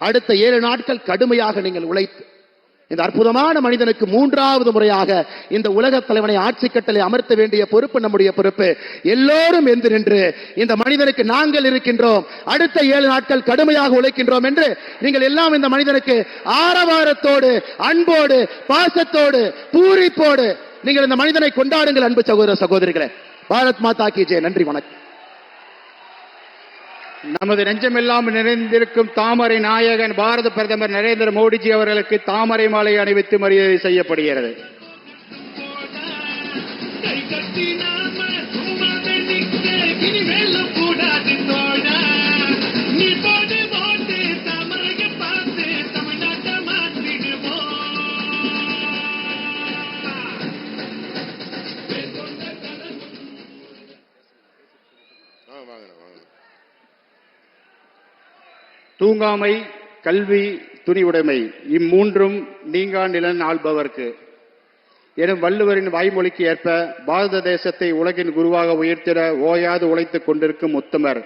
அடுத்த 7 நாட்கள் கடுமையாக நீங்கள் உழைத்து இந்த அற்புதமான மனிதனுக்கு 3வது முறையாக இந்த உலக தலைவனை ஆட்சி கட்டளை அமர்த்த வேண்டிய பொறுப்பு நம்முடைய பொறுப்பு. எல்லோரும் எந்து நின்று இந்த மனிதனுக்கு நாங்கள் இருக்கின்றோம், அடுத்த 7 நாட்கள் கடுமையாக உழைக்கின்றோம் என்று நீங்கள் எல்லாம் இந்த மனிதனுக்கு ஆரவாரத்தோடு, அன்போடு, பாசத்தோடு, பூரிப்போடு நீங்கள் இந்த மனிதனை கொண்டாடுங்கள். அன்பு சகோதர சகோதரிகளே, பாரத் மாதா கி ஜெய். நன்றி, வணக்கம். நமது நெஞ்சமெல்லாம் நிறைந்திருக்கும் தாமரை நாயகன் பாரத பிரதமர் நரேந்திர மோடிஜி அவர்களுக்கு தாமரை மாலை அணிவித்து மரியாதை செய்யப்படுகிறது. தூங்காமை, கல்வி, துணிவுடைமை இம்மூன்றும் நீங்கா நிலன் ஆள்பவர்க்கு எனும் வள்ளுவரின் வாய்மொழிக்கு ஏற்ப பாரத தேசத்தை உலகின் குருவாக உயர்த்திட ஓயாது உழைத்துக் கொண்டிருக்கும் உத்தமர்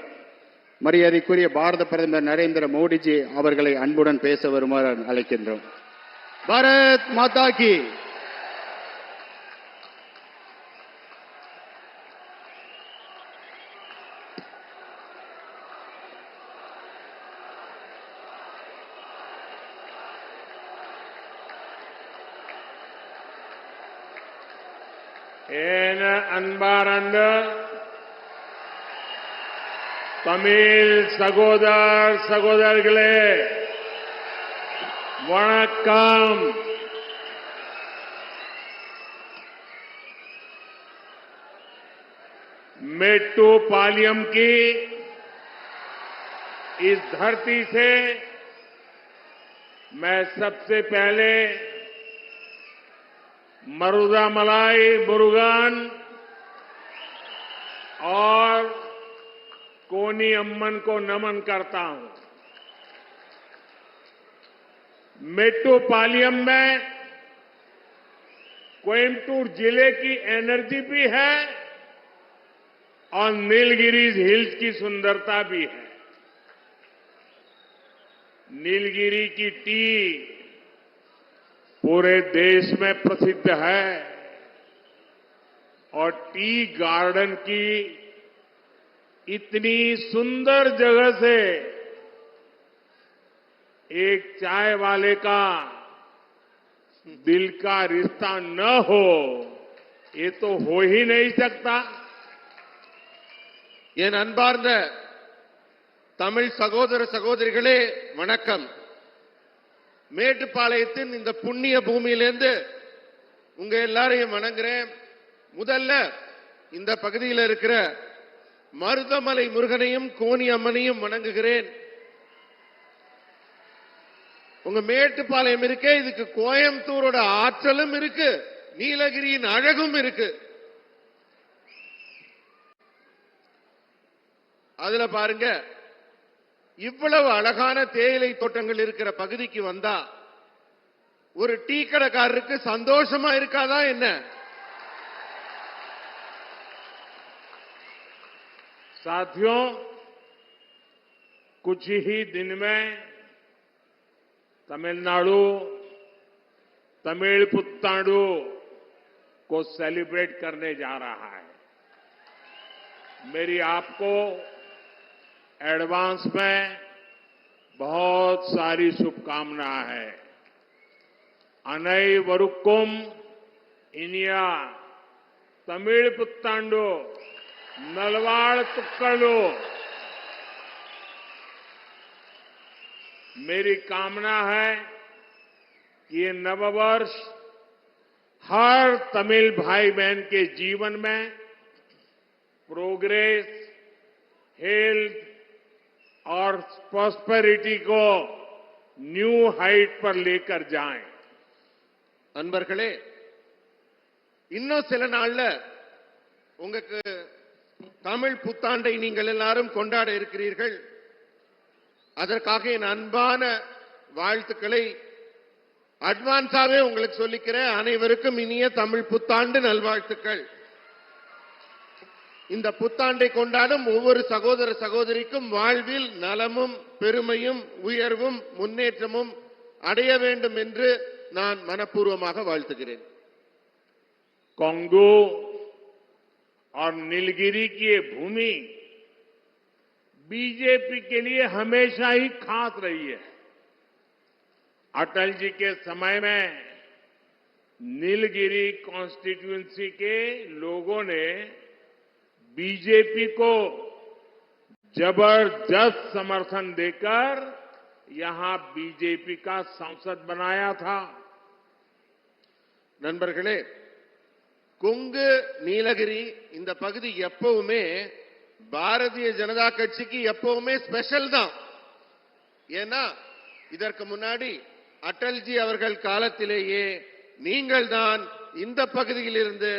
மரியாதைக்குரிய பாரத பிரதமர் நரேந்திர மோடிஜி அவர்களை அன்புடன் பேச வருமாறு அழைக்கின்றோம். பாரத் மாதா கி. அன்பார்ந்த தமிழ் சகோதர சகோதரர்களே, வணக்கம். मेट्टुपालयम की इस धरती से मैं सबसे पहले मरुदामलाई मुरुगन और कोनी अम्मन को नमन करता हूं. मेट्टुपालयम में कोयम्बटूर जिले की एनर्जी भी है और नीलगिरीज हिल्स की सुंदरता भी है. नीलगिरी की टी पूरे देश में प्रसिद्ध है और टी गार्डन की इतनी सुंदर जगह से एक चाय वाले का दिल का रिश्ता न हो, ये तो हो ही नहीं सकता. என் அன்பார்ந்த தமிழ் சகோதர சகோதரிகளே, வணக்கம். மேட்டுப்பாளையத்தின் இந்த புண்ணிய பூமியிலிருந்து உங்க எல்லாரையும் வணங்குறேன். முதல்ல இந்த பகுதியில் இருக்கிற மருதமலை முருகனையும் கோனி அம்மனையும் வணங்குகிறேன். உங்க மேட்டுப்பாளையம் இருக்கே, இதுக்கு கோயம்புத்தூரோட ஆற்றலும் இருக்கு, நீலகிரியின் அழகும் இருக்கு. அதுல பாருங்க, இவ்வளவு அழகான தேயிலை தோட்டங்கள் இருக்கிற பகுதிக்கு வந்தா ஒரு டீ கடைக்காரருக்கு சந்தோஷமா இருக்காதா என்ன? साथियों, कुछ ही दिन में तमिलनाडु तमिल पुत्तांडु को सेलिब्रेट करने जा रहा है. मेरी आपको एडवांस में बहुत सारी शुभकामनाएं हैं. अनैवरुक्कुम इनिया तमिल पुत्तांडु नलवाड़ तुक्कलु. मेरी कामना है कि ये नववर्ष हर तमिल भाई बहन के जीवन में प्रोग्रेस, हेल्थ और प्रॉस्पेरिटी को न्यू हाइट पर लेकर जाएं. அன்பர்களே, இன்னும் சில நாள்ல உங்களுக்கு தமிழ் புத்தாண்டை நீங்கள் எல்லாரும் கொண்டாட இருக்கிறீர்கள். அதற்காக என் அன்பான வாழ்த்துக்களை அட்வான்ஸாவே உங்களுக்கு சொல்லிக்கிறேன். அனைவருக்கும் இனிய தமிழ் புத்தாண்டு நல்வாழ்த்துக்கள். இந்த புத்தாண்டை கொண்டாடும் ஒவ்வொரு சகோதர சகோதரிக்கும் வாழ்வில் நலமும் பெருமையும் உயர்வும் முன்னேற்றமும் அடைய வேண்டும் என்று நான் மனப்பூர்வமாக வாழ்த்துகிறேன். कांगो और नीलगिरी की ये भूमि बीजेपी के लिए हमेशा ही खास रही है। अटल जी के समय में नीलगिरी कॉन्स्टिट्यूएंसी के लोगों ने बीजेपी को जबरदस्त समर्थन देकर यहां बीजेपी का सांसद बनाया था। நண்பர்களே, கொங்கு நீலகிரி இந்த பகுதி எப்பவுமே பாரதிய ஜனதா கட்சிக்கு எப்பவுமே ஸ்பெஷல் தான். ஏன்னா இதற்கு முன்னாடி அடல்ஜி அவர்கள் காலத்திலேயே நீங்கள் தான் இந்த பகுதியில் இருந்து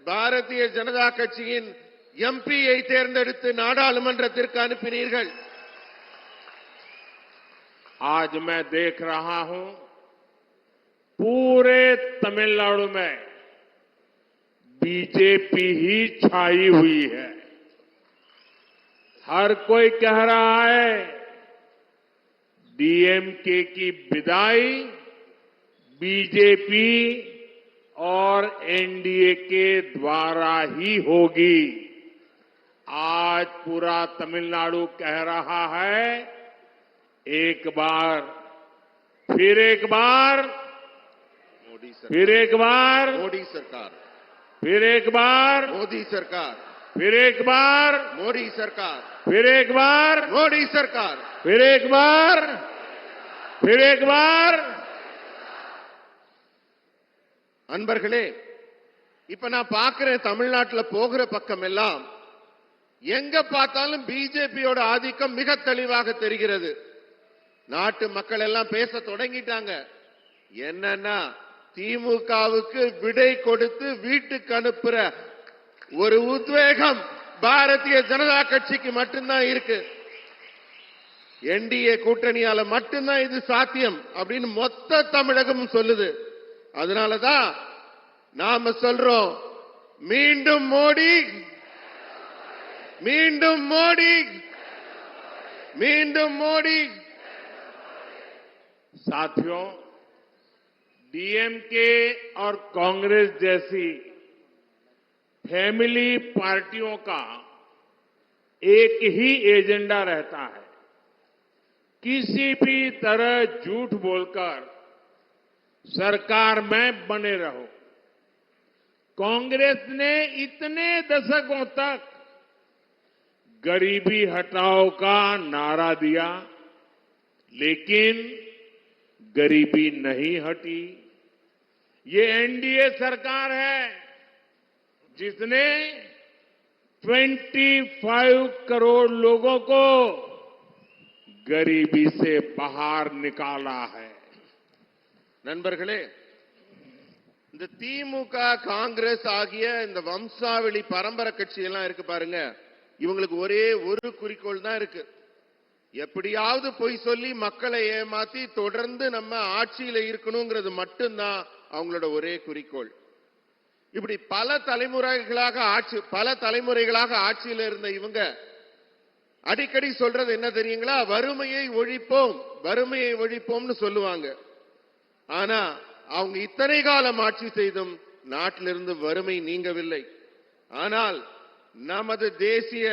பாரதிய ஜனதா கட்சியின் எம்பியை தேர்ந்தெடுத்து நாடாளுமன்றத்திற்கு அனுப்பினீர்கள். आज मैं देख रहा हूं पूरे तमिलनाडु में बीजेपी ही छाई हुई है। हर कोई कह रहा है डीएमके की विदाई बीजेपी और एनडीए के द्वारा ही होगी। आज पूरा तमिलनाडु कह रहा है एक बार फिर एक बार मोदी फिर एक बार मोदी सरकार फिर एक बार मोदी सरकार फिर एक बार मोदी सरकार फिर एक बार मोदी सरकार फिर एक बार फिर एक बार அன்பர்களே, இப்ப நான் பார்க்கிறேன் தமிழ்நாட்டில் போகிற பக்கம் எல்லாம் எங்க பார்த்தாலும் பிஜேபியோட ஆதிக்கம் மிக தெளிவாக தெரிகிறது. நாட்டு மக்கள் எல்லாம் பேச தொடங்கிட்டாங்க. என்னன்னா திமுகவுக்கு விடை கொடுத்து வீட்டுக்கு அனுப்புற ஒரு உத்வேகம் பாரதிய ஜனதா கட்சிக்கு மட்டும்தான் இருக்கு. என்டிஏ கூட்டணியால மட்டும்தான் இது சாத்தியம் அப்படின்னு மொத்த தமிழகமும் சொல்லுது. அதனாலதான் நாம சொல்றோம், மீண்டும் மோடி, மீண்டும் மோடி, மீண்டும் மோடி. साथियों, डीएमके और कांग्रेस जैसी फैमिली पार्टियों का एक ही एजेंडा रहता है, किसी भी तरह झूठ बोलकर सरकार में बने रहो। कांग्रेस ने इतने दशकों तक गरीबी हटाओ का नारा दिया, लेकिन गरीबी नहीं हटी। ये एनडीए सरकार है जिसने 25 करोड़ लोगों को गरीबी से बाहर निकाला है। நண்பர்களே, இந்த திமுக காங்கிரஸ் ஆகிய இந்த வம்சாவளி பரம்பரை கட்சி எல்லாம் இருக்கு பாருங்க, இவங்களுக்கு ஒரே ஒரு குறிக்கோள் தான் இருக்கு. எப்படியாவது பொய் சொல்லி மக்களை ஏமாத்தி தொடர்ந்து நம்ம ஆட்சியில இருக்கணுங்கிறது மட்டும்தான் அவங்களோட ஒரே குறிக்கோள். இப்படி பல தலைமுறைகளாக ஆட்சியில இருந்த இவங்க அடிக்கடி சொல்றது என்ன தெரியுங்களா? வறுமையை ஒழிப்போம், வறுமையை ஒழிப்போம்னு சொல்லுவாங்க. ஆனா அவங்க இத்தனை காலம் ஆட்சி செய்தும் நாட்டிலிருந்து வறுமை நீங்கவில்லை. ஆனால் நமது தேசிய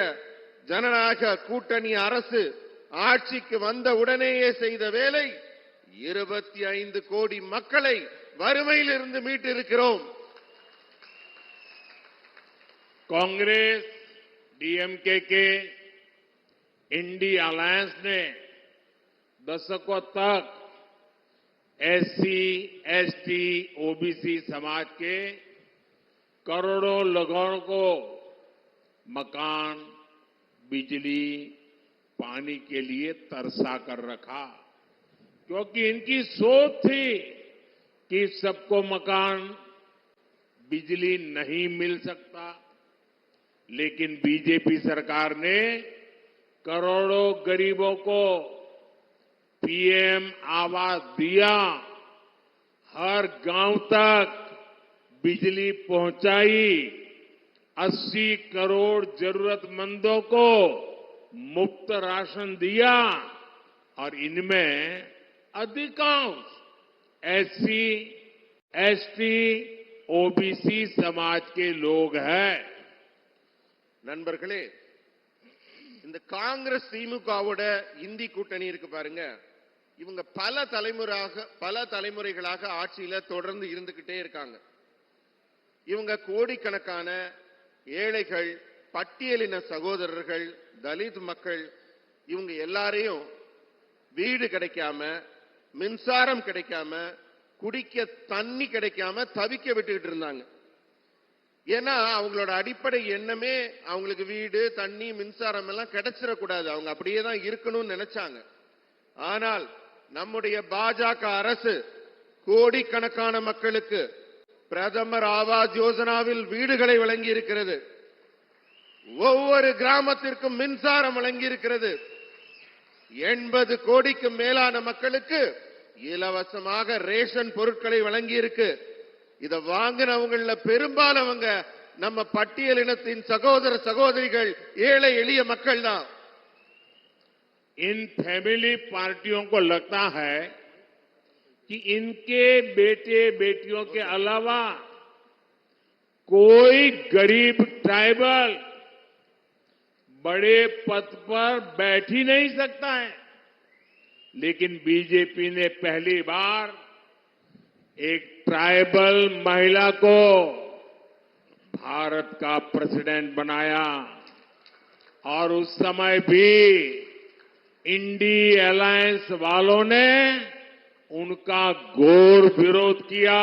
ஜனநாயக கூட்டணி அரசு ஆட்சிக்கு வந்த உடனேயே செய்த வேலை 25 கோடி மக்களை வறுமையிலிருந்து மீட்டிருக்கிறோம். कांग्रेस डीएमके के इंडी अलायंस ने दशकों तक एससी, एसटी, ओबीसी समाज के करोड़ों लोगों को मकान, बिजली, पानी के लिए तरसा कर रखा, क्योंकि इनकी सोच थी कि सबको मकान, बिजली नहीं मिल सकता। लेकिन बीजेपी सरकार ने करोड़ों गरीबों को पीएम आवास दिया, हर गांव तक बिजली पहुंचाई। 80 करोड़ जरूरतमंदों को मुफ्त राशन दिया और इनमें अधिकांश एससी, एसटी, ओबीसी समाज के लोग हैं। நண்பர்களே, இந்த காங்கிரஸ் திமுகவோட இந்தி கூட்டணி இருக்கு பாருங்க, இவங்க பல தலைமுறைகளாக ஆட்சியில தொடர்ந்து இருந்துகிட்டே இருக்காங்க. இவங்க கோடிக்கணக்கான ஏழைகள், பட்டியலின சகோதரர்கள், தலித் மக்கள், இவங்க எல்லாரையும் வீடு கிடைக்காம, மின்சாரம் கிடைக்காம, குடிக்க தண்ணி கிடைக்காம தவிக்க விட்டுக்கிட்டு இருந்தாங்க. ஏன்னா அவங்களோட அடிப்படை எண்ணமே அவங்களுக்கு வீடு, தண்ணி, மின்சாரம் எல்லாம் கிடைச்சிடக்கூடாது, அவங்க அப்படியே தான் இருக்கணும்னு நினைச்சாங்க. ஆனால் நம்முடைய பாஜக அரசு கோடிக்கணக்கான மக்களுக்கு பிரதமர் ஆவாஸ் யோஜனாவில் வீடுகளை வழங்கி இருக்கிறது. ஒவ்வொரு கிராமத்திற்கும் மின்சாரம் வழங்கி இருக்கிறது. 80 கோடிக்கு மேலான மக்களுக்கு இலவசமாக ரேஷன் பொருட்களை வழங்கி இருக்கு. இத வாங்கினவங்கள பெரும்பாலவங்க நம்ம பட்டியலினத்தின் சகோதர சகோதரிகள், ஏழை எளிய மக்கள் தான். इन फैमिली पार्टियों को लगता है कि इनके बेटे बेटियों के अलावा कोई गरीब ट्राइबल बड़े पद पर बैठ ही नहीं सकता है। लेकिन बीजेपी ने पहली बार एक ट्राइबल महिला को भारत का प्रेसिडेंट बनाया और उस समय भी इंडी अलायंस वालों ने उनका घोर विरोध किया।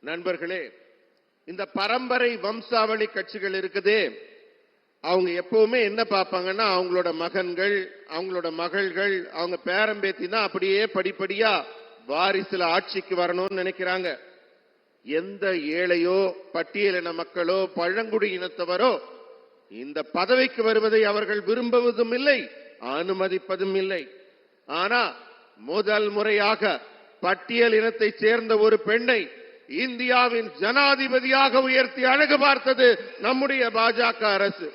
நண்பர்களே, இந்த பரம்பரை வம்சாவளி கட்சிகள் இருக்குதே, அவங்க எப்பவுமே என்ன பார்ப்பாங்கன்னா, அவங்களோட மகன்கள், அவங்களோட மகள்கள், அவங்க பேரம்பேத்தி தான் அப்படியே படிப்படியா வாரிசுல ஆட்சிக்கு வரணும்னு நினைக்கிறாங்க. எந்த ஏழையோ, பட்டியலின மக்களோ, பழங்குடி இனத்தவரோ இந்த பதவிக்கு வருவதை அவர்கள் விரும்புவதும் இல்லை, அனுமதிப்பதும் இல்லை. ஆனா முதல் முறையாக பட்டியல் இனத்தை சேர்ந்த ஒரு பெண்ணை இந்தியாவின் ஜனாதிபதியாக உயர்த்தி அழகு பார்த்தது நம்முடைய பாஜக அரசு.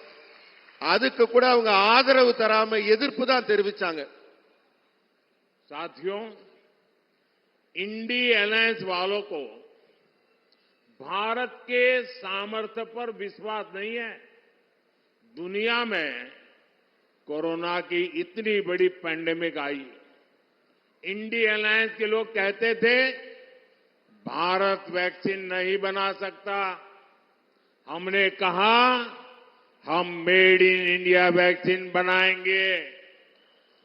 அதுக்கு கூட அவங்க ஆதரவு தராம எதிர்ப்பு தான் தெரிவிச்சாங்க. साथियों, इंडी अलायंस वालों को भारत के सामर्थ्य पर विश्वास नहीं है। दुनिया में कोरोना की इतनी बड़ी पैंडेमिक आई, इंडी अलायंस के लोग कहते थे भारत वैक्सीन नहीं बना सकता। हमने कहा हम मेड इन इंडिया वैक्सीन बनाएंगे।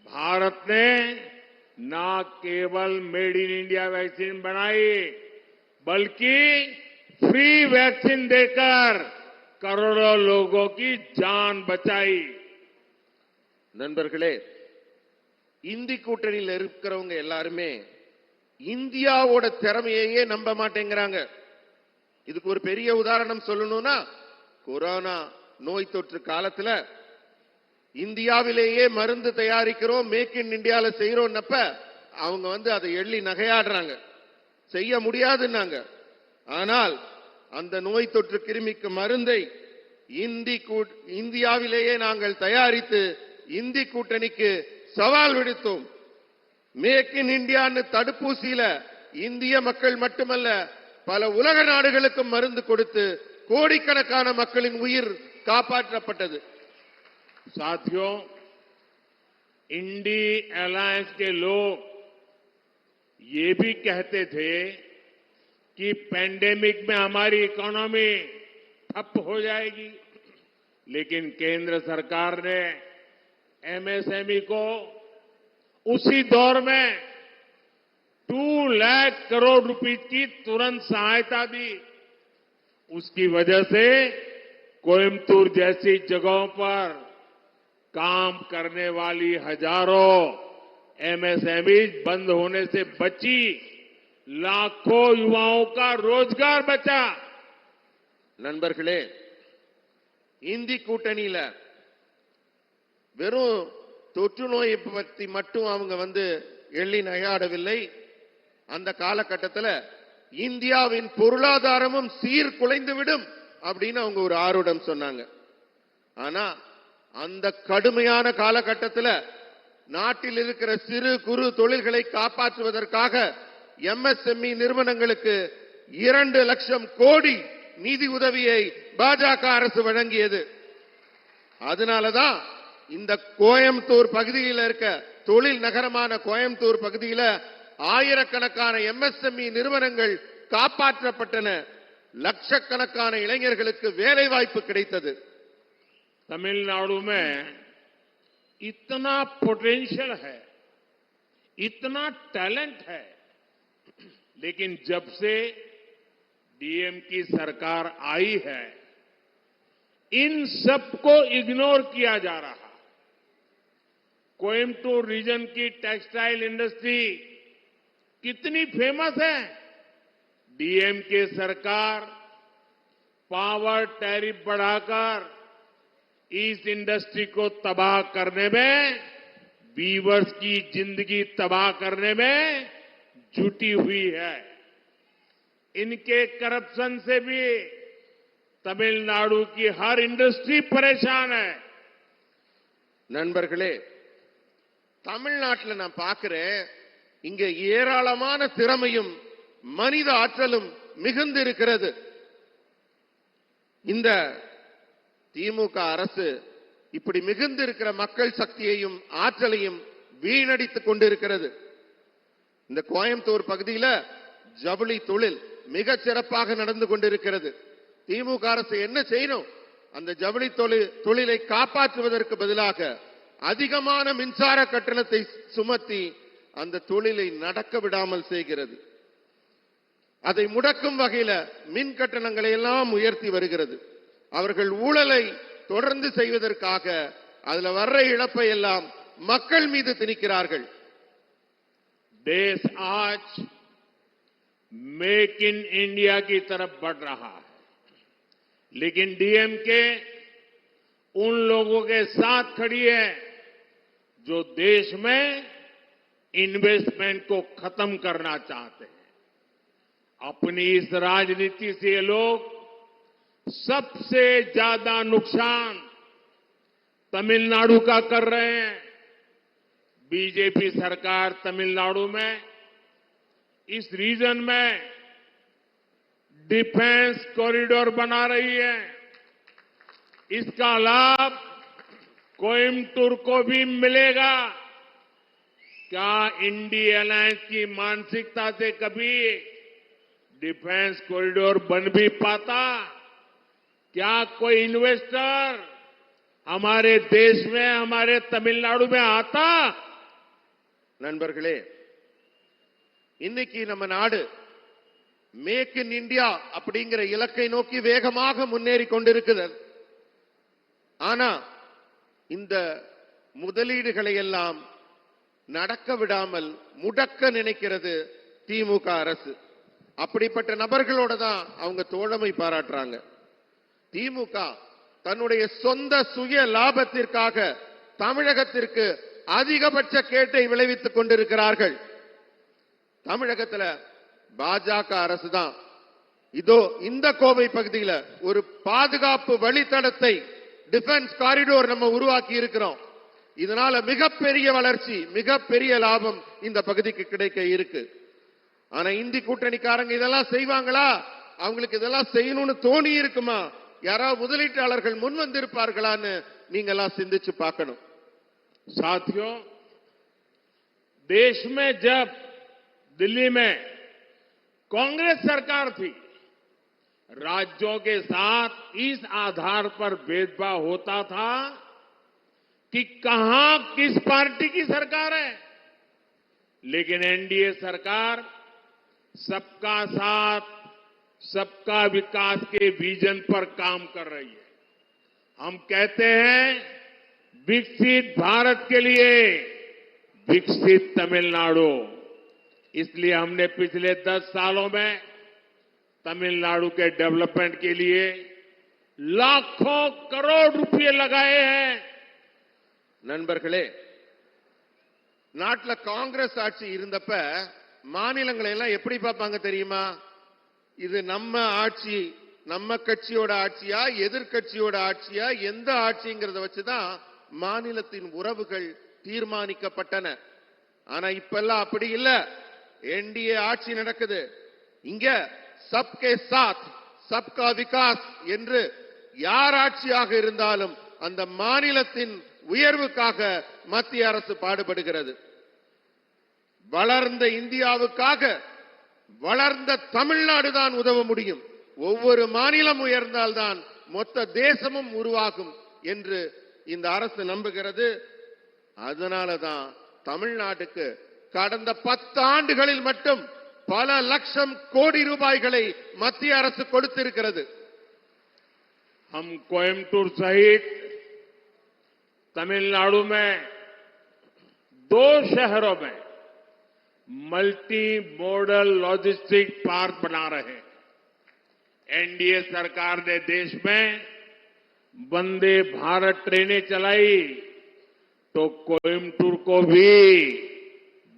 भारत ने ना केवल मेड इन इंडिया वैक्सीन बनाई, बल्कि फ्री वैक्सीन देकर करोड़ों लोगों की जान बचाई। நண்பர்களே, இந்தி கூட்டணியில் இருக்கிறவங்க எல்லாருமே இந்தியாவோட திறமையையே நம்ப மாட்டேங்கிறாங்க. இதுக்கு ஒரு பெரிய உதாரணம் சொல்லணும்னா, கொரோனா நோய் தொற்று காலத்துல இந்தியாவிலேயே மருந்து தயாரிக்கிறோம், மேக் இன் இந்தியால செய்யறோம்னப்ப அவங்க அதை எள்ளி நகையாடுறாங்க, செய்ய முடியாதுன்னாங்க. ஆனால் அந்த நோய் தொற்று கிருமிக்கு மருந்தை இந்தியாவிலேயே நாங்கள் தயாரித்து இந்தி கூட்டணிக்கு சவால் விடுத்தோம். மேக் இன் இந்தியான்னு தடுப்பூசியில இந்திய மக்கள் மட்டுமல்ல, பல உலக நாடுகளுக்கு மருந்து கொடுத்து கோடிக்கணக்கான மக்களின் உயிர் காப்பாற்றப்பட்டது. साथियों, इंडी अलायंस के लोग ये भी कहते थे कि पैंडेमिक में हमारी इकोनॉमी ठप हो जाएगी, लेकिन केंद्र सरकार ने एमएसएमई को उसी दौर में 2 लाख करोड़ रुपए की तुरंत सहायता दी। उसकी वजह से कोयम्बटूर जैसी जगहों पर काम करने वाली हजारों एमएसएमई बंद होने से बची, लाखों युवाओं का रोजगार बचा। நண்பர்களே, இந்தி கூட்டணியில வெறும் தொற்று நோயை பற்றி மட்டும் அவங்க எள்ளி நகையாடவில்லை. அந்த காலகட்டத்தில் இந்தியாவின் பொருளாதாரமும் சீர்குலைந்துவிடும் அப்படின்னு அவங்க ஒரு ஆர்வம் சொன்னாங்க. ஆனா அந்த கடுமையான காலகட்டத்தில் நாட்டில் இருக்கிற சிறு குறு தொழில்களை காப்பாற்றுவதற்காக MSME நிறுவனங்களுக்கு 2 லட்சம் கோடி நிதி உதவியை பாஜக அரசு வழங்கியது. அதனாலதான் இந்த கோயம்புத்தூர் பகுதியில் இருக்க தொழில் நகரமான கோயம்புத்தூர் பகுதியில் ஆயிரக்கணக்கான MSME நிறுவனங்கள் காப்பாற்றப்பட்டன. லட்சக்கணக்கான இளைஞர்களுக்கு வேலை வாய்ப்பு கிடைத்தது. तमिलनाडु में इतना पोटेंशियल है, इतना टैलेंट है, लेकिन जब से डीएम की सरकार आई है इन सबको इग्नोर किया जा रहा। कोयम्बटूर रीजन की टेक्सटाइल इंडस्ट्री कितनी फेमस है, डीएम के सरकार पावर टैरिफ बढ़ाकर इस इंडस्ट्री को तबाह करने में, वीवर्स की जिंदगी तबाह करने में जुटी हुई है। इनके करप्शन से भी तमिलनाडु की हर इंडस्ट्री परेशान है। நண்பர்களே, தமிழ்நாட்டில் நான் பார்க்கிறேன், இங்க ஏராளமான திறமையும் மனித ஆற்றலும் மிகுந்து இருக்கிறது. இந்த திமுக அரசு இப்படி மிகுந்து இருக்கிற மக்கள் சக்தியையும் ஆற்றலையும் வீணடித்துக் கொண்டிருக்கிறது. இந்த கோயம்புத்தூர் பகுதியில் ஜவுளி தொழில் மிக சிறப்பாக நடந்து கொண்டிருக்கிறது. திமுக அரசு என்ன செய்யணும்? அந்த ஜவுளி தொழிலை காப்பாற்றுவதற்கு பதிலாக அதிகமான மின்சார கட்டணத்தை சுமத்தி அந்த தொழிலை நடக்க விடாமல் செய்கிறது. அதை முடக்கும் வகையில மின் கட்டணங்களை எல்லாம் உயர்த்தி வருகிறது. அவர்கள் ஊழலை தொடர்ந்து செய்வதற்காக அதுல வர்ற இழப்பை எல்லாம் மக்கள் மீது திணிக்கிறார்கள். देश आज मेक इन इंडिया की तरफ बढ़ रहा है, लेकिन डीएमके उन लोगों के साथ खड़ी है जो देश में इन्वेस्टमेंट को खत्म करना चाहते हैं। अपनी इस राजनीति से ये लोग सबसे ज्यादा नुकसान तमिलनाडु का कर रहे हैं। बीजेपी सरकार तमिलनाडु में इस रीजन में डिफेंस कॉरिडोर बना रही है। इसका लाभ कोयम्बटूर को भी मिलेगा। क्या इंडी अलायंस की मानसिकता से कभी डिफेंस कॉरिडोर बन भी पाता? क्या कोई इन्वेस्टर हमारे देश में, हमारे तमिलनाडु में आता? நண்பர்களே, இன்னைக்கு நம்ம நாடு மேக் இன் இந்தியா அப்படிங்கிற இலக்கை நோக்கி வேகமாக முன்னேறி கொண்டிருக்கிறது. ஆனா இந்த முதலீடுகளை எல்லாம் நடக்க விடாமல் முடக்க நினைக்கிறது திமுக அரசு. அப்படிப்பட்ட நபர்களோட தான் அவங்க தோழமை பாராட்டுறாங்க. திமுக தன்னுடைய சொந்த சுய லாபத்திற்காக தமிழகத்திற்கு அதிகபட்ச கேட்டை விளைவித்துக் கொண்டிருக்கிறார்கள். தமிழகத்தில் பாஜக அரசு தான் இதோ இந்த கோவை பகுதியில் ஒரு பாதுகாப்பு வழித்தடத்தை, டிஃபென்ஸ் காரிடோர் நம்ம உருவாக்கி இருக்கிறோம். இதனால மிகப்பெரிய வளர்ச்சி, மிகப்பெரிய லாபம் இந்த பகுதிக்கு கிடைக்க இருக்கு. ஆனா இந்தி கூட்டணிக்காரங்க இதெல்லாம் செய்வாங்களா? அவங்களுக்கு இதெல்லாம் செய்யணும்னு தோணி இருக்குமா? யாராவது முதலீட்டாளர்கள் முன் வந்திருப்பார்களான்னு நீங்க எல்லாம் சிந்திச்சு பார்க்கணும். साथियों, देश में जब दिल्ली में कांग्रेस सरकार थी, राज्यों के साथ इस आधार पर भेदभाव होता था कि कहां किस पार्टी की सरकार है। लेकिन एनडीए सरकार सबका साथ, सबका विकास के विजन पर काम कर रही है। हम कहते हैं विकसित भारत के लिए विकसित तमिलनाडु। इसलिए हमने पिछले 10 सालों में तमिलनाडु के डेवलपमेंट के लिए लाखों करोड़ रुपए लगाए हैं। நண்பர்களே, நாட்டில் காங்கிரஸ் ஆட்சி இருந்தப்ப மாநிலங்களை எல்லாம் எப்படி பார்ப்பாங்க தெரியுமா? இது நம்ம ஆட்சி, நம்ம கட்சியோட ஆட்சியா எதிர்க்கட்சியோட ஆட்சியா எந்த ஆட்சிங்கிறத வச்சுதான் மாநிலத்தின் உறவுகள் தீர்மானிக்கப்பட்டன. ஆனா இப்பெல்லாம் அப்படி இல்ல. என்டிஏ ஆட்சி நடக்குது. இங்க சப்கே சாத் சப்கா விகாஸ் என்று யார் ஆட்சியாக இருந்தாலும் அந்த மாநிலத்தின் உயர்வுக்காக மத்திய அரசு பாடுபடுகிறது. வளர்ந்த இந்தியாவுக்காக வளர்ந்த தமிழ்நாடு தான் உதவ முடியும். ஒவ்வொரு மாநிலம் உயர்ந்தால்தான் மொத்த தேசமும் உருவாகும் என்று இந்த அரசு நம்புகிறது. அதனாலதான் தமிழ்நாட்டுக்கு கடந்த 10 ஆண்டுகளில் மட்டும் பல லட்சம் கோடி ரூபாய்களை மத்திய அரசு கொடுத்திருக்கிறது. हम कोयम्बटूर सहित तमिलनाडु में 2 शहरों में मल्टी मॉडल लॉजिस्टिक पार्क बना रहे हैं। एनडीए सरकार ने देश में वंदे भारत ट्रेनें चलाई तो कोयम्बटूर को भी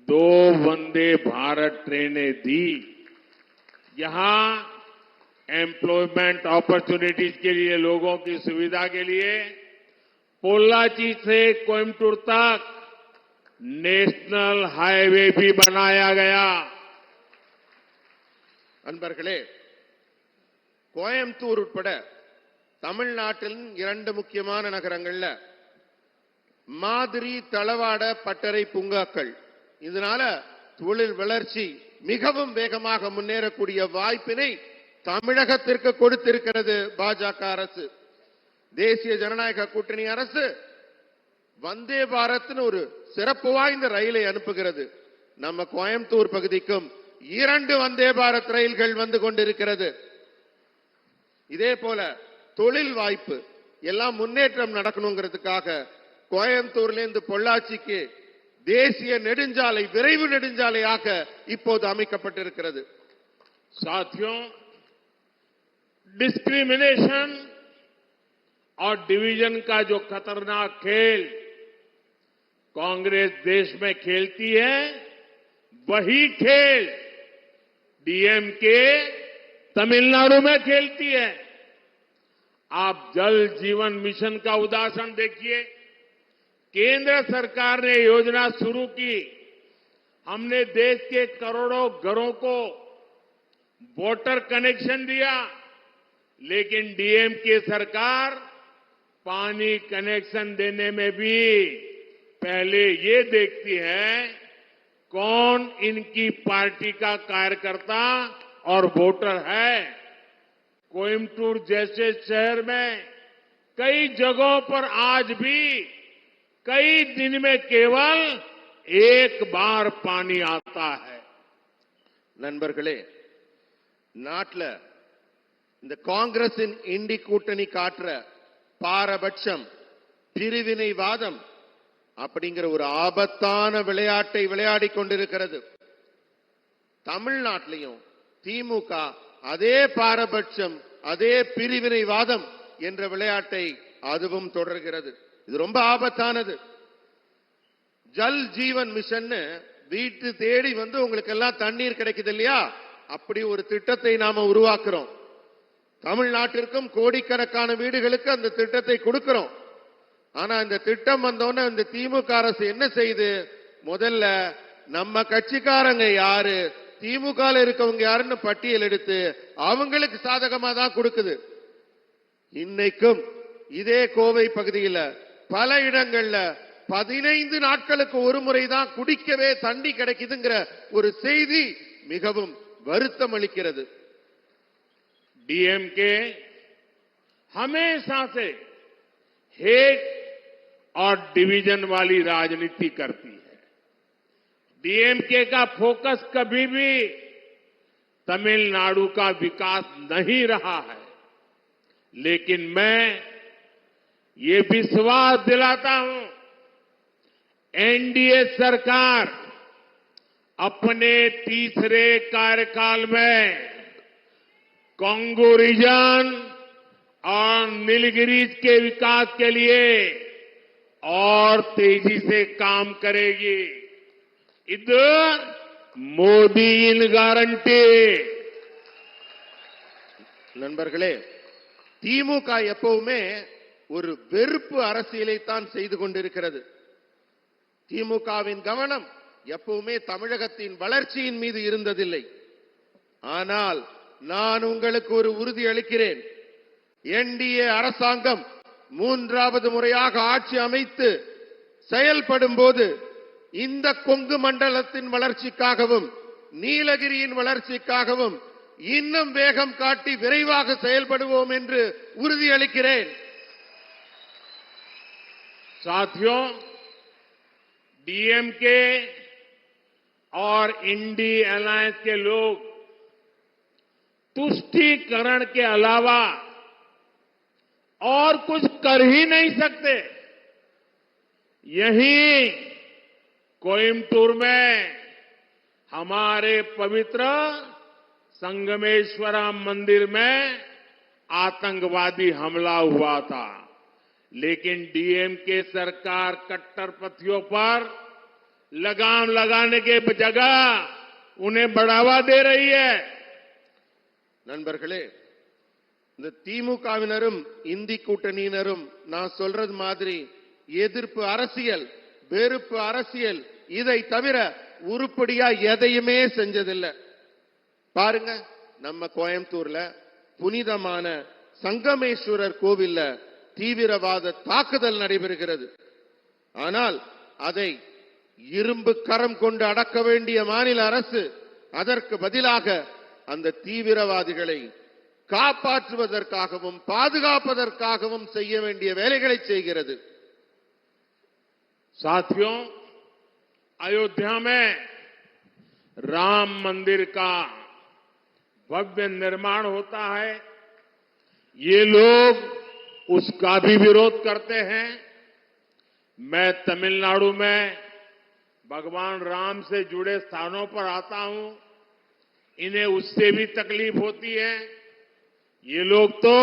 2 वंदे भारत ट्रेनें दी। यहां एम्प्लॉयमेंट अपॉर्चुनिटीज के लिए, लोगों की सुविधा के लिए पोल्लाची से कोयम्बटूर तक नेशनल हाईवे भी बनाया गया। அன்பர்களே, கோயம்புத்தூர் உட்பட தமிழ்நாட்டின் 2 முக்கியமான நகரங்கள்ல மாதிரி தளவாட பட்டறை பூங்காக்கள், இதனால தொழில் வளர்ச்சி மிகவும் வேகமாக முன்னேறக்கூடிய வாய்ப்பினை தமிழகத்திற்கு கொடுத்திருக்கிறது பாஜக அரசு. தேசிய ஜனநாயக கூட்டணி அரசு வந்தே பாரத்னு ஒரு சிறப்பு வாய்ந்த ரயிலை அனுப்புகிறது. நம்ம கோயம்புத்தூர் பகுதிக்கும் 2 வந்தே பாரத் ரயில்கள் வந்து கொண்டிருக்கிறது. இதே போல தொழில் வாய்ப்பு எல்லாம் முன்னேற்றம் நடக்கணுங்கிறதுக்காக கோயம்புத்தூர்ல இருந்து பொள்ளாச்சிக்கு தேசிய நெடுஞ்சாலை, விரைவு நெடுஞ்சாலையாக இப்போது அமைக்கப்பட்டிருக்கிறது. साथियों, डिस्क्रिमिनेशन और डिवीजन का जो खतरनाक खेल कांग्रेस देश में खेलती है, वही खेल डीएमके तमिलनाडु में खेलती है। आप जल जीवन मिशन का उदाहरण देखिए। केंद्र सरकार ने योजना शुरू की, हमने देश के करोड़ों घरों को वाटर कनेक्शन दिया, लेकिन डीएमके सरकार पानी कनेक्शन देने में भी पहले ये देखती है कौन इनकी पार्टी का कार्यकर्ता और वोटर है। कोयम्बटूर जैसे शहर में कई जगहों पर आज भी कई दिन में केवल 1 बार पानी आता है। நண்பர்களே, நாட்டுல இந்த காங்கிரசின் இண்டி கூட்டணி காட்டுற பாரபட்சம், பிரிவினைவாதம் அப்படிங்கிற ஒரு ஆபத்தான விளையாட்டை விளையாடி கொண்டிருக்கிறது. தமிழ்நாட்டிலையும் திமுக அதே பாரபட்சம், அதே பிரிவினைவாதம் என்ற விளையாட்டை அதுவும் தொடர்கிறது. இது ரொம்ப ஆபத்தானது. ஜல் ஜீவன் மிஷன் வீட்டு தேடி வந்து உங்களுக்கு எல்லாம் தண்ணீர் கிடைக்குது இல்லையா, அப்படி ஒரு திட்டத்தை நாம உருவாக்குறோம். தமிழ்நாட்டிற்கும் கோடிக்கணக்கான வீடுகளுக்கு அந்த திட்டத்தை கொடுக்கிறோம். ஆனா இந்த திட்டம் வந்தோன்னு இந்த திமுக அரசு என்ன செய்யுது? முதல்ல நம்ம கட்சிக்காரங்க யாரு, திமுக இருக்கவங்க யாருன்னு பட்டியல் எடுத்து அவங்களுக்கு சாதகமா தான் கொடுக்குது. இன்னைக்கும் இதே கோவை பகுதியில் பல இடங்கள்ல 15 நாட்களுக்கு ஒரு முறை தான் குடிக்கவே தண்ணி கிடைக்குதுங்கிற ஒரு செய்தி மிகவும் வருத்தம் அளிக்கிறது. डीएमके हमेशा से हेट और डिवीजन वाली राजनीति करती है। डीएमके का फोकस कभी भी तमिलनाडु का विकास नहीं रहा है, लेकिन मैं ये विश्वास दिलाता हूं, एनडीए सरकार अपने तीसरे कार्यकाल में कांगो रीजन और नीलगिरीज के विकास के लिए और तेजी से काम करेगी. इधर मोदी इन गारंटी. நண்பர்களே, திமுக எப்பவுமே ஒரு வெறுப்பு அரசியலை தான் செய்து கொண்டிருக்கிறது. திமுகவின் கவனம் எப்பவுமே தமிழகத்தின் வளர்ச்சியின் மீது இருந்ததில்லை. ஆனால் நான் உங்களுக்கு ஒரு உறுதி அளிக்கிறேன், என்டிஏ அரசாங்கம் மூன்றாவது முறையாக ஆட்சி அமைத்து செயல்படும் போது இந்த கொங்கு மண்டலத்தின் வளர்ச்சிக்காகவும் நீலகிரியின் வளர்ச்சிக்காகவும் இன்னும் வேகம் காட்டி விரைவாக செயல்படுவோம் என்று உறுதியளிக்கிறேன். साथियों, डीएमके और इंडी अलायंस के लोग तुष्टीकरण के अलावा और कुछ कर ही नहीं सकते. यहीं कोयम्बटूर में हमारे पवित्र संगमेश्वरा मंदिर में आतंकवादी हमला हुआ था, लेकिन डीएमके सरकार कट्टरपंथियों पर लगाम लगाने के जगह उन्हें बढ़ावा दे रही है. நண்பர்களே, இந்த திமுகவினரும் இந்தி கூட்டணியினரும் நான் சொல்றது மாதிரி எதிர்ப்பு அரசியல், வெறுப்பு அரசியல், இதை தவிர உருப்படியா எதையுமே செஞ்சதில்லை. பாருங்க, நம்ம கோயம்புத்தூர்ல புனிதமான சங்கமேஸ்வரர் கோவில்ல தீவிரவாத தாக்குதல் நடைபெறுகிறது. ஆனால் அதை இரும்பு கரம் கொண்டு அடக்க வேண்டிய மாநில அரசு அதற்கு பதிலாக அந்த தீவிரவாதிகளை காப்பாற்றுவதற்காகவும் பாதுகாப்பதற்காகவும் செய்ய வேண்டிய வேலைகளை செய்கிறது. साथियों, अयोध्या में राम मंदिर का भव्य निर्माण होता है. ये लोग उसका भी विरोध करते हैं. मैं तमिलनाडु में भगवान राम से जुड़े स्थानों पर आता हूं. इन्हें उससे भी तकलीफ होती है. ये लोग तो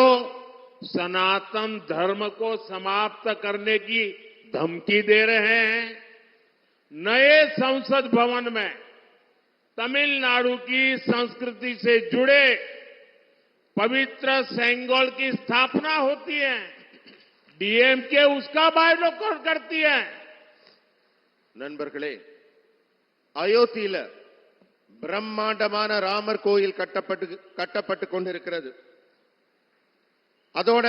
सनातन धर्म को समाप्त करने की धमकी दे रहे हैं. नए संसद भवन में तमिलनाडु की संस्कृति से जुड़े पवित्र सेंगोल की स्थापना होती है. डीएमके उसका बायकॉट करती है. நண்பர்களே, அயோத்தியில பிரம்மாண்டமான ராமர் கோயில் கட்டப்பட்டு கொண்டிருக்கிறது. அதோட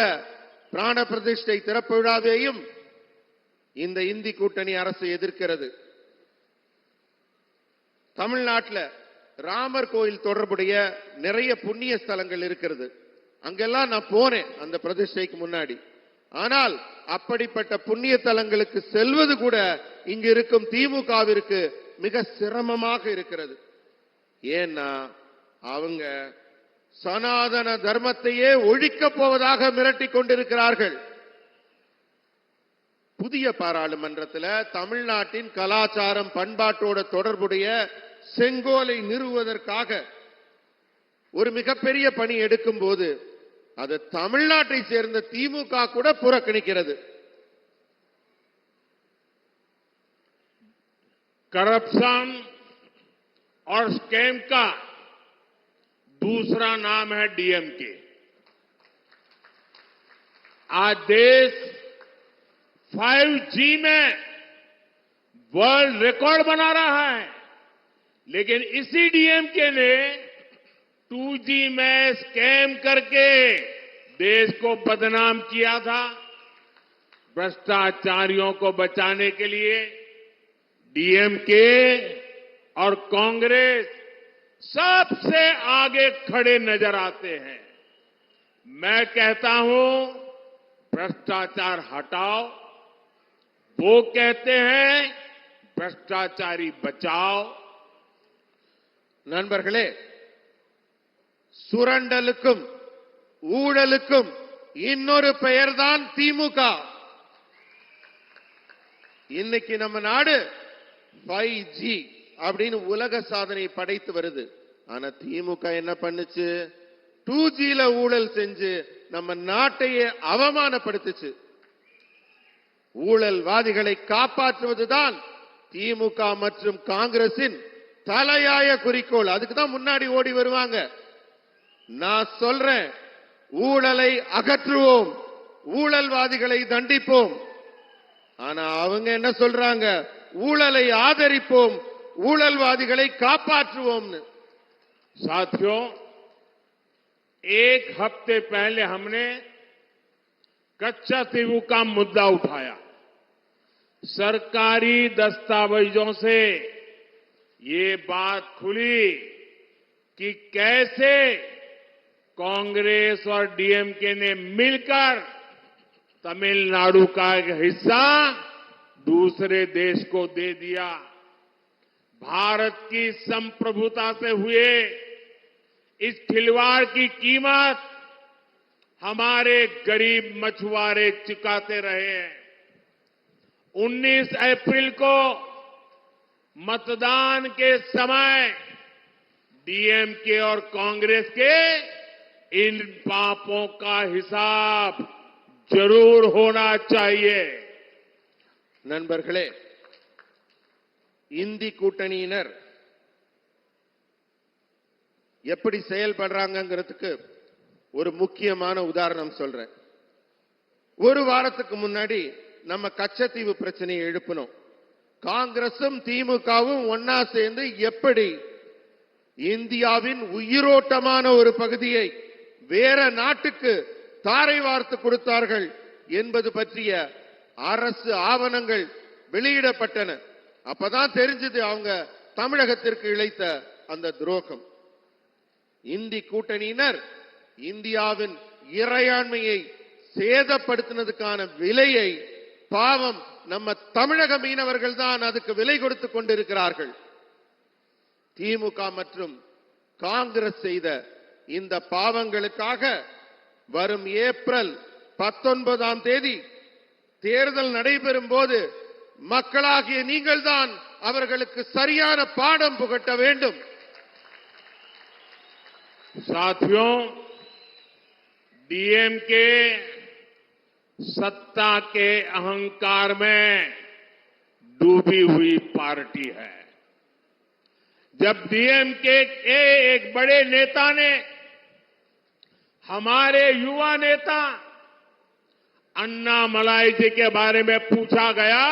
பிராண பிரதிஷ்டை திறப்பு விழாவையும் இந்த இந்தி கூட்டணி அரசு எதிர்க்கிறது. தமிழ்நாட்டில் ராமர் கோயில் தொடர்புடைய நிறைய புண்ணிய ஸ்தலங்கள் இருக்கிறது. அங்கெல்லாம் நான் போனேன் அந்த பிரதிஷ்டைக்கு முன்னாடி. ஆனால் அப்படிப்பட்ட புண்ணிய தலங்களுக்கு செல்வது கூட இங்கு இருக்கும் திமுகவிற்கு மிக சிரமமாக இருக்கிறது. ஏன்னா அவங்க சனாதன தர்மத்தையே ஒழிக்கப் போவதாக மிரட்டிக் கொண்டிருக்கிறார்கள். புதிய பாராளுமன்றத்தில் தமிழ்நாட்டின் கலாச்சாரம் பண்பாட்டோட தொடர்புடைய செங்கோலை நிறுவுவதற்காக ஒரு மிகப்பெரிய பணி எடுக்கும் போது அது தமிழ்நாட்டை சேர்ந்த திமுக கூட புறக்கணிக்கிறது. करप्शन और स्कैम का दूसरा नाम है डीएमके. आज देश 5G में वर्ल्ड रिकॉर्ड बना रहा है, लेकिन इसी डीएमके ने 2G में स्कैम करके देश को बदनाम किया था. भ्रष्टाचारियों को बचाने के लिए डीएमके और कांग्रेस सबसे आगे खड़े नजर आते हैं. मैं कहता हूं, भ्रष्टाचार हटाओ. वो कहते हैं भ्रष्टाचारी बचाओ. நண்பர்களே, சுரண்டலுக்கும் ஊழலுக்கும் இன்னொரு பெயர்தான் திமுக. இன்னைக்கு நம்ம நாடு 5G அப்படின்னு உலக சாதனை படைத்து வருது. ஆனா திமுக என்ன பண்ணுச்சு? 2Gல ஊழல் செஞ்சு நம்ம நாட்டையே அவமானப்படுத்துச்சு. ஊழல்வாதிகளை காப்பாற்றுவதுதான் திமுக மற்றும் காங்கிரசின் தலையாய குறிக்கோள். அதுக்கு தான் முன்னாடி ஓடி வருவாங்க. நான் சொல்றேன், ஊழலை அகற்றுவோம், ஊழல்வாதிகளை தண்டிப்போம். ஆனா அவங்க என்ன சொல்றாங்க? ஊழலை ஆதரிப்போம், ஊழல்வாதிகளை காப்பாற்றுவோம்னு. साथियों, एक हफ्ते पहले हमने कच्चा तीवू का मुद्दा उठाया। सरकारी दस्तावेजों से ये बात खुली कि कैसे कांग्रेस और डीएमके ने मिलकर तमिलनाडु का एक हिस्सा दूसरे देश को दे दिया। भारत की संप्रभुता से हुए इस खिलवाड़ की कीमत हमारे गरीब मछुआरे चुकाते रहे हैं। 19 अप्रैल को मतदान के समय डीएमके और कांग्रेस के इन पापों का हिसाब जरूर होना चाहिए। நண்பர்களே, இந்தி கூட்டணியினர் எப்படி செயல்படுறாங்கங்கிறதுக்கு ஒரு முக்கியமான உதாரணம் சொல்றேன். ஒரு வாரத்துக்கு முன்னாடி நம்ம கச்சத்தீவு பிரச்சனையை எழுப்பினோம். காங்கிரசும் திமுகவும் ஒன்னா சேர்ந்து எப்படி இந்தியாவின் உயிரோட்டமான ஒரு பகுதியை வேற நாட்டுக்கு தாரை வார்த்து கொடுத்தார்கள் என்பது பற்றிய அரசு ஆவணங்கள் வெளியிடப்பட்டன. அப்பதான் தெரிஞ்சது அவங்க தமிழகத்திற்கு இழைத்த அந்த துரோகம். இந்தி கூட்டணியினர் இந்தியாவின் இறையாண்மையை சேதப்படுத்தினதுக்கான விலையை பாவம் நம்ம தமிழக மீனவர்கள் தான் அதுக்கு விலை கொடுத்து கொண்டிருக்கிறார்கள். திமுக மற்றும் காங்கிரஸ் செய்த இந்த பாவங்களுக்காக வரும் ஏப்ரல் 19ஆம் தேதி தேர்தல் நடைபெறும் போது மக்களாகிய நீங்கள் தான் அவர்களுக்கு சரியான பாடம் புகட்ட வேண்டும். साथियों, डीएमके सत्ता के अहंकार में डूबी हुई पार्टी है। जब डीएमके के एक बड़े नेता ने हमारे युवा नेता अन्नामलाई जी के बारे में पूछा गया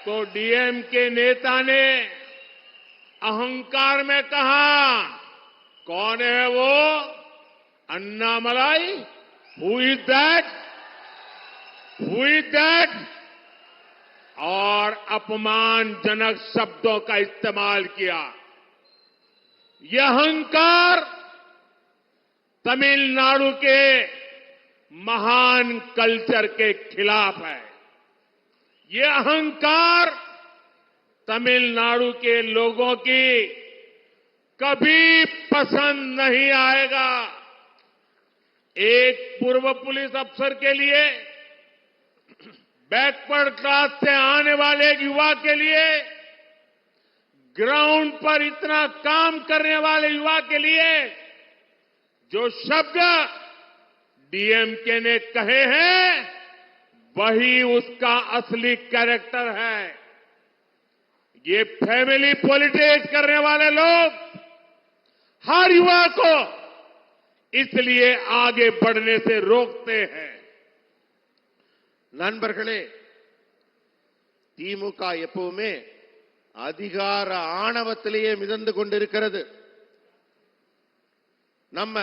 तो डीएमके नेता ने अहंकार में कहा, कौन है वो Annamalai? Who is that? Who is that? और अपमानजनक शब्दों का इस्तेमाल किया। यह अहंकार तमिलनाडु के महान कल्चर के खिलाफ है। यह अहंकार तमिलनाडु के लोगों की कभी पसंद नहीं आएगा। एक पूर्व पुलिस अफसर के लिए, बैकवर्ड क्लास से आने वाले एक युवा के लिए, ग्राउंड पर इतना काम करने वाले युवा के लिए जो शब्द डीएमके ने कहे हैं वही उसका असली कैरेक्टर है। ये फैमिली पॉलिटिक्स करने वाले लोग हर युवा को इसलिए आगे बढ़ने से रोकते हैं। நண்பர்களே, திமுக எப்பவுமே அதிகார ஆணவத்திலேயே மிதந்து கொண்டிருக்கிறது. நம்ம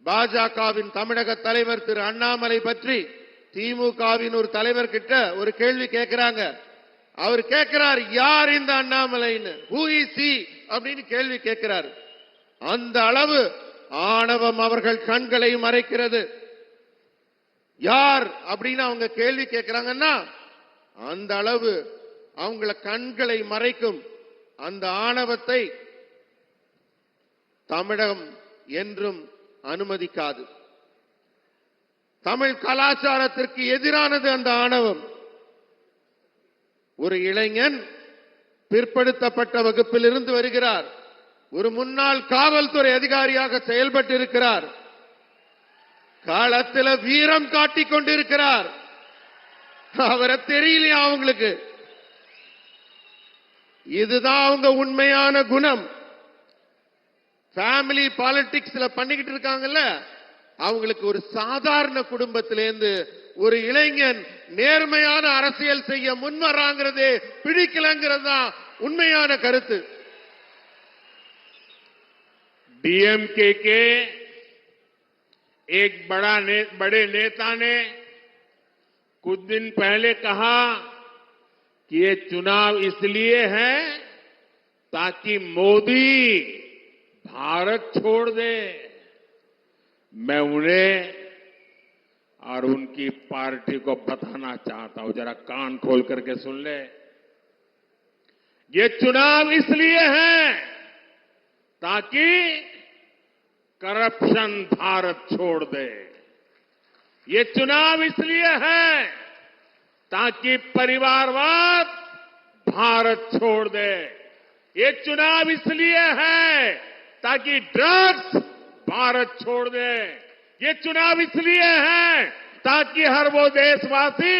பாஜகவின் தமிழக தலைவர் திரு அண்ணாமலை பற்றி திமுகவின் ஒரு தலைவர் கிட்ட ஒரு கேள்வி கேட்கிறாங்க. அவர் கேட்கிறார், யார் இந்த அண்ணாமலைன்னு, ஹூ இஸ் ஹி அப்படின்னு கேள்வி கேட்கிறார். அந்த அளவு ஆணவம் அவர்கள் கண்களை மறைக்கிறது. யார் அப்படின்னு அவங்க கேள்வி கேட்கிறாங்கன்னா அந்த அளவு அவங்கள கண்களை மறைக்கும் அந்த ஆணவத்தை தமிழகம் என்றும் அனுமதிக்காது. தமிழ் கலாச்சாரத்திற்கு எதிரானது அந்த ஆணவம். ஒரு இளைஞன் பிற்படுத்தப்பட்ட வகுப்பில் இருந்து வருகிறார். ஒரு முன்னாள் காவல்துறை அதிகாரியாக செயல்பட்டு இருக்கிறார். காலத்தில் வீரம் காட்டிக் கொண்டிருக்கிறார். அவரை தெரியலையா அவங்களுக்கு? இதுதான் அவங்க உண்மையான குணம். ஃபேமிலி பாலிடிக்ஸ்ல பண்ணிக்கிட்டு இருக்காங்கல்ல, அவங்களுக்கு ஒரு சாதாரண குடும்பத்திலேருந்து ஒரு இளைஞன் நேர்மையான அரசியல் செய்ய முன்வராங்கிறதே பிடிக்கலங்கிறது தான் உண்மையான கருத்து. डीएमके के एक बड़े नेता ने कुछ दिन पहले कहा कि ये चुनाव इसलिए है ताकि मोदी भारत छोड़ दे। मैं उन्हें और उनकी पार्टी को बताना चाहता हूं, जरा कान खोल करके सुन ले। ये चुनाव इसलिए है ताकि करप्शन भारत छोड़ दे। ये चुनाव इसलिए है ताकि परिवारवाद भारत छोड़ दे। ये चुनाव इसलिए है ताकि ड्रग्स भारत छोड़ दे। ये चुनाव इसलिए है ताकि हर वो देशवासी,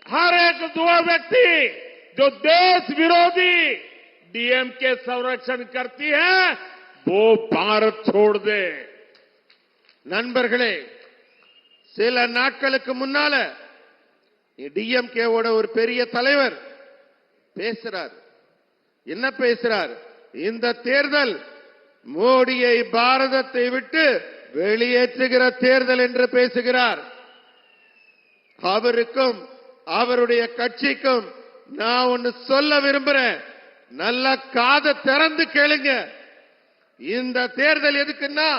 हर एक दो व्यक्ति जो देश विरोधी डीएमके संरक्षण करती है वो भारत छोड़ दे। நண்பர்களே, சில நாட்களுக்கு முன்னால டிஎம்கேவோட ஒரு பெரிய தலைவர் பேசுறார். என்ன பேசுறார்? இந்த தேர்தல் மோடியை பாரதத்தை விட்டு வெளியேற்றுகிற தேர்தல் என்று பேசுகிறார். அவருக்கும் அவருடைய கட்சிக்கும் நான் ஒன்னு சொல்ல விரும்புறேன், நல்ல காதை திறந்து கேளுங்க. இந்த தேர்தல் எதுக்குன்னா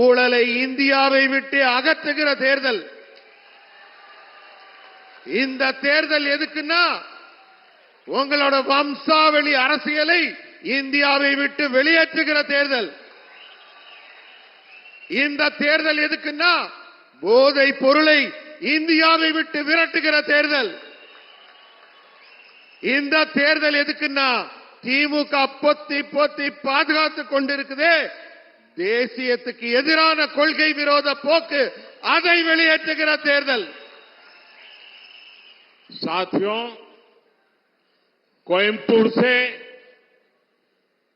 ஊழலை இந்தியாவை விட்டு அகற்றுகிற தேர்தல். இந்த தேர்தல் எதுக்குன்னா உங்களோட வம்சாவளி அரசியலை இந்தியாவை விட்டு வெளியேற்றுகிற தேர்தல். இந்த தேர்தல் எதுக்குன்னா போதை பொருளை இந்தியாவை விட்டு விரட்டுகிற தேர்தல். இந்த தேர்தல் எதுக்குன்னா திமுக பொத்தி பொத்தி பாதுகாத்துக் கொண்டிருக்குதே தேசியத்துக்கு எதிரான கொள்கை விரோத போக்கு, அதை வெளியேற்றுகிற தேர்தல். साथियों, कोयम्बटूर से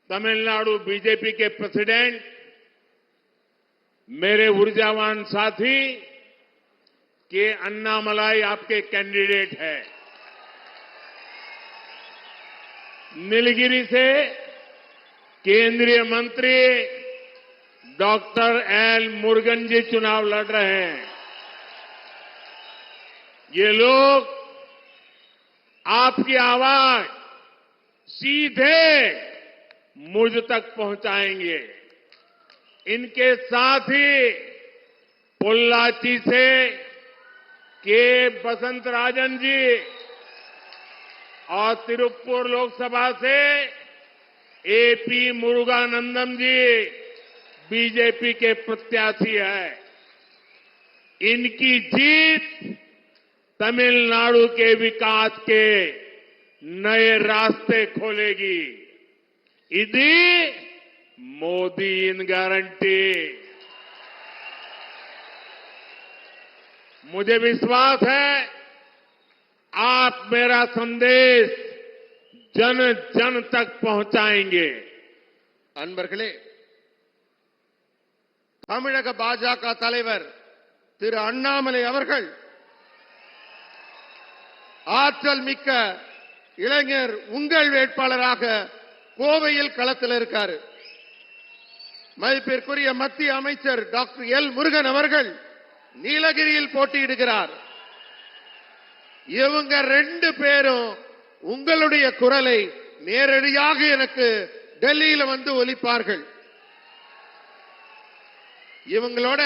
तमिलनाडु बीजेपी के प्रेसिडेंट मेरे ऊर्जावान साथी के अन्नामलाई आपके कैंडिडेट है। नीलगिरी से केंद्रीय मंत्री डॉक्टर एल मुरुगन जी चुनाव लड़ रहे हैं। ये लोग आपकी आवाज सीधे मुझ तक पहुंचाएंगे। इनके साथ ही पोल्लाची से के बसंत राजन जी और तिरुप्पुर लोकसभा से एपी मुरुगानंदम जी बीजेपी के प्रत्याशी है। इनकी जीत तमिलनाडु के विकास के नए रास्ते खोलेगी। इदी मोदी इन गारंटी। मुझे विश्वास है आप मेरा संदेश जन जन तक पहुंचाएंगे। அன்பர்களே, தமிழக பாஜக தலைவர் திரு அண்ணாமலை அவர்கள் ஆற்றல் மிக்க இளைஞர் உங்கள் வேட்பாளராக கோவையில் களத்தில் இருக்காரு. மதிப்பிற்குரிய மத்திய அமைச்சர் டாக்டர் எல் முருகன் அவர்கள் நீலகிரியில் போட்டியிடுகிறார். இவங்க ரெண்டு பேரும் உங்களுடைய குரலை நேரடியாக எனக்கு டெல்லியில வந்து ஒலிப்பார்கள். இவங்களோட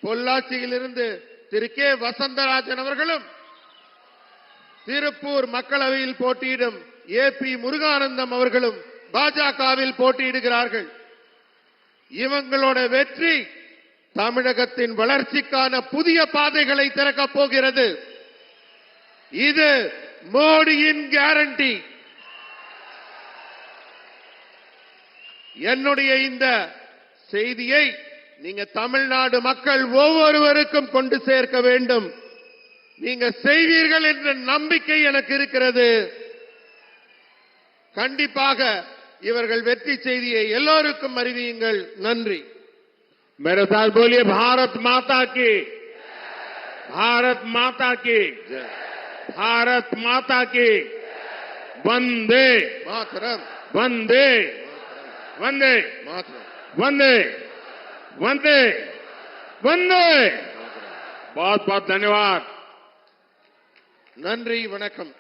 பொள்ளாச்சியிலிருந்து திரு கே வசந்தராஜன் அவர்களும், திருப்பூர் மக்களவையில் போட்டியிடும் ஏபி முருகானந்தம் அவர்களும் பாஜகவில் போட்டியிடுகிறார்கள். இவங்களோட வெற்றி தமிழகத்தின் வளர்ச்சிக்கான புதிய பாதைகளை திறக்கப் போகிறது. இது மோடியின் கேரண்டி. என்னுடைய இந்த செய்தியை நீங்க தமிழ்நாடு மக்கள் ஒவ்வொருவருக்கும் கொண்டு சேர்க்க வேண்டும். நீங்க செய்வீர்கள் என்ற நம்பிக்கை எனக்கு இருக்கிறது. கண்டிப்பாக இவர்கள் வெற்றி செய்தியை எல்லோருக்கும் அறிவியுங்கள். நன்றி. मेरे साथ बोलिए भारत माता की, भारत माता की, भारत माता की, वंदे மாதரம் वंदे वंदे மாதரம் वंदे वंदे वंदे। बहुत बहुत धन्यवाद। நன்றி, வணக்கம்.